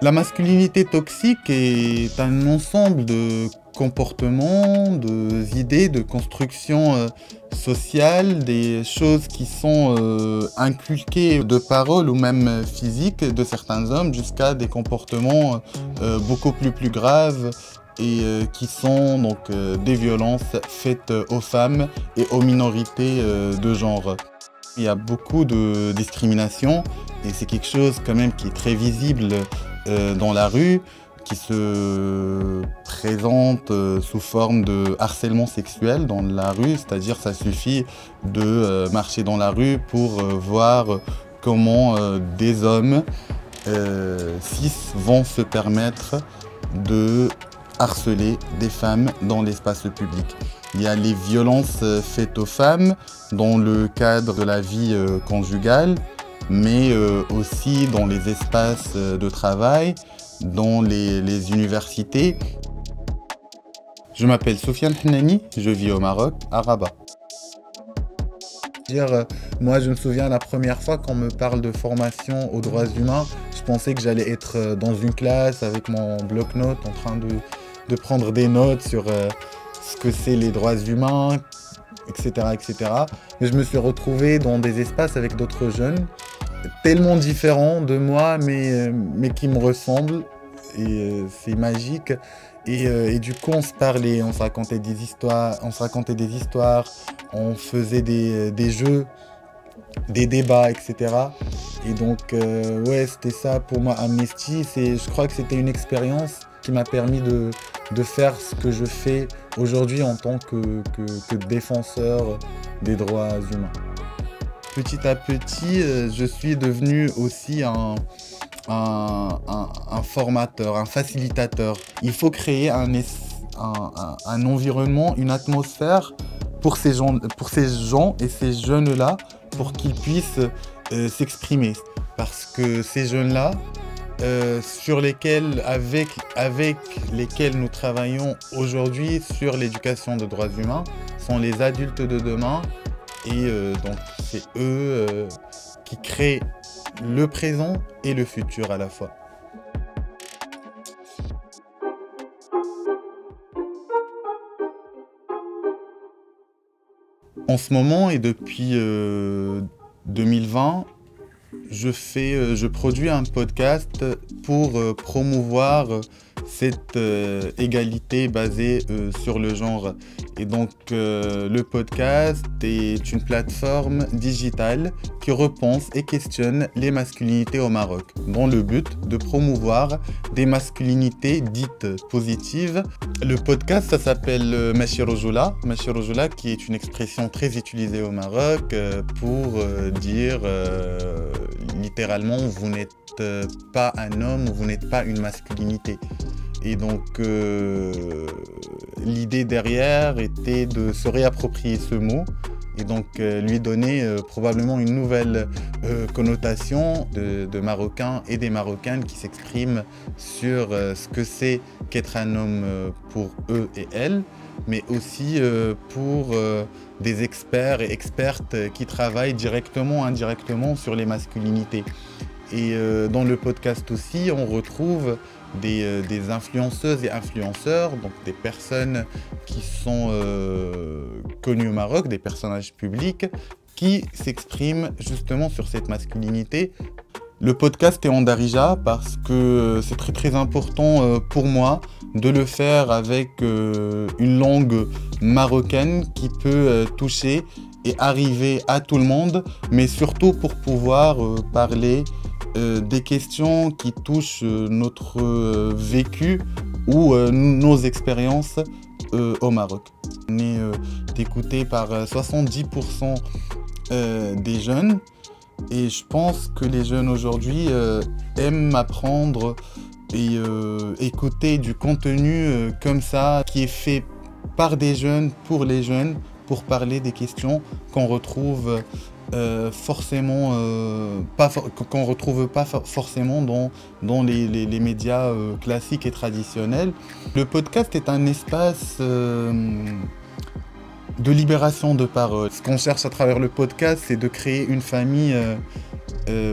La masculinité toxique est un ensemble de comportements, d'idées, de construction sociale, des choses qui sont inculquées de paroles ou même physiques de certains hommes jusqu'à des comportements beaucoup plus graves et qui sont donc des violences faites aux femmes et aux minorités de genre. Il y a beaucoup de discrimination et c'est quelque chose quand même qui est très visible dans la rue, qui se présente sous forme de harcèlement sexuel dans la rue, c'est-à-dire ça suffit de marcher dans la rue pour voir comment des hommes cis vont se permettre de harceler des femmes dans l'espace public. Il y a les violences faites aux femmes dans le cadre de la vie conjugale, mais aussi dans les espaces de travail, dans les universités. Je m'appelle Soufiane Hennani, je vis au Maroc, à Rabat. Moi, je me souviens la première fois qu'on me parle de formation aux droits humains, je pensais que j'allais être dans une classe avec mon bloc-notes en train de prendre des notes sur ce que c'est les droits humains, etc., etc. Mais je me suis retrouvé dans des espaces avec d'autres jeunes, tellement différents de moi, mais qui me ressemblent. Et c'est magique. Et du coup, on se parlait, on se racontait des histoires, on faisait des jeux, des débats, etc. Et donc, ouais, c'était ça pour moi, Amnesty. Je crois que c'était une expérience qui m'a permis de faire ce que je fais aujourd'hui en tant que défenseur des droits humains. Petit à petit, je suis devenu aussi un formateur, un facilitateur. Il faut créer un environnement, une atmosphère pour ces gens et ces jeunes-là pour qu'ils puissent s'exprimer. Parce que ces jeunes-là, avec lesquels nous travaillons aujourd'hui sur l'éducation de droits humains, sont les adultes de demain. Et donc c'est eux qui créent le présent et le futur à la fois. En ce moment et depuis 2020, je produis un podcast pour promouvoir cette égalité basée sur le genre. Et donc le podcast est une plateforme digitale qui repense et questionne les masculinités au Maroc, dans le but de promouvoir des masculinités dites positives. Le podcast, ça s'appelle Machi Rojoula. Machi Rojoula, qui est une expression très utilisée au Maroc pour dire littéralement vous n'êtes pas un homme, vous n'êtes pas une masculinité. Et donc l'idée derrière était de se réapproprier ce mot et donc lui donner probablement une nouvelle connotation de Marocains et des Marocaines qui s'expriment sur ce que c'est qu'être un homme pour eux et elles, mais aussi pour des experts et expertes qui travaillent directement ou indirectement sur les masculinités. Et dans le podcast aussi, on retrouve des influenceuses et influenceurs, donc des personnes qui sont connues au Maroc, des personnages publics, qui s'expriment justement sur cette masculinité. Le podcast est en darija parce que c'est très important pour moi de le faire avec une langue marocaine qui peut toucher et arriver à tout le monde, mais surtout pour pouvoir parler des questions qui touchent notre vécu ou nos expériences au Maroc. On est écouté par 70% des jeunes et je pense que les jeunes aujourd'hui aiment apprendre et écouter du contenu comme ça qui est fait par des jeunes, pour les jeunes, pour parler des questions qu'on retrouve qu'on retrouve pas forcément dans les médias classiques et traditionnels. Le podcast est un espace de libération de parole. Ce qu'on cherche à travers le podcast, c'est de créer une famille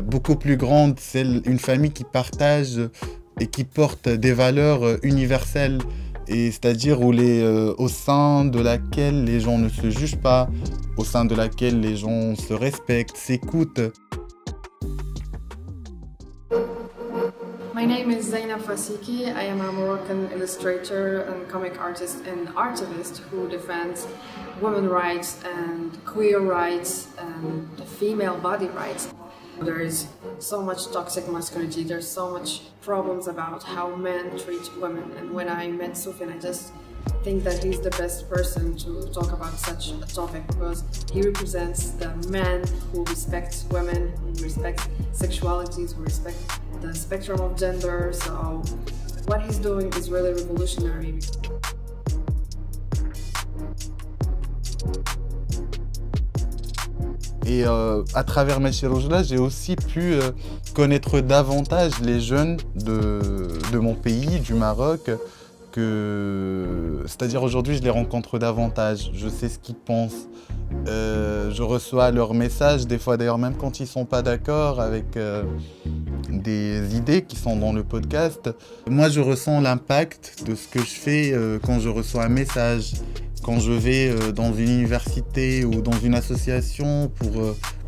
beaucoup plus grande, une famille qui partage et qui porte des valeurs universelles, et c'est-à-dire au sein de laquelle les gens ne se jugent pas, au sein de laquelle les gens se respectent, s'écoutent. My name is Zainab Fasiki. I am a Moroccan illustrator and comic artist and activist who defends women's rights and queer rights and the female body rights. There is so much toxic masculinity, there's so much problems about how men treat women, and when I met Soufiane, I just think that he's the best person to talk about such a topic because he represents the man who respects women, who respects sexualities, who respects the spectrum of gender. So what he's doing is really revolutionary. Et à travers Machi Roujla, j'ai aussi pu connaître davantage les jeunes de mon pays, du Maroc, c'est-à-dire aujourd'hui je les rencontre davantage, je sais ce qu'ils pensent, je reçois leurs messages, des fois d'ailleurs même quand ils ne sont pas d'accord avec des idées qui sont dans le podcast. Moi je ressens l'impact de ce que je fais quand je reçois un message, quand je vais dans une université ou dans une association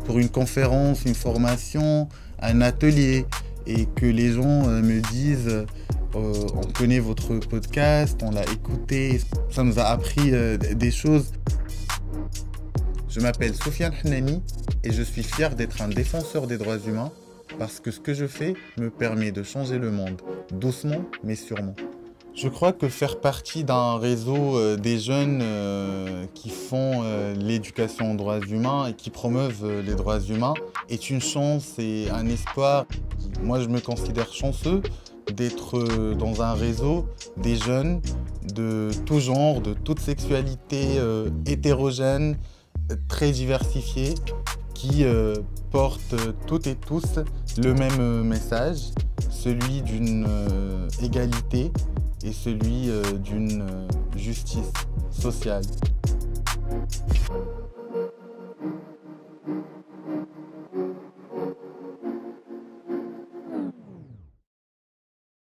pour une conférence, une formation, un atelier, et que les gens me disent on connaît votre podcast, on l'a écouté, ça nous a appris des choses. Je m'appelle Soufiane Hnani et je suis fier d'être un défenseur des droits humains parce que ce que je fais me permet de changer le monde, doucement mais sûrement. Je crois que faire partie d'un réseau des jeunes qui font l'éducation aux droits humains et qui promeuvent les droits humains est une chance et un espoir. Moi, je me considère chanceux d'être dans un réseau des jeunes de tout genre, de toute sexualité hétérogène, très diversifiée, qui portent toutes et tous le même message, celui d'une égalité et celui d'une justice sociale.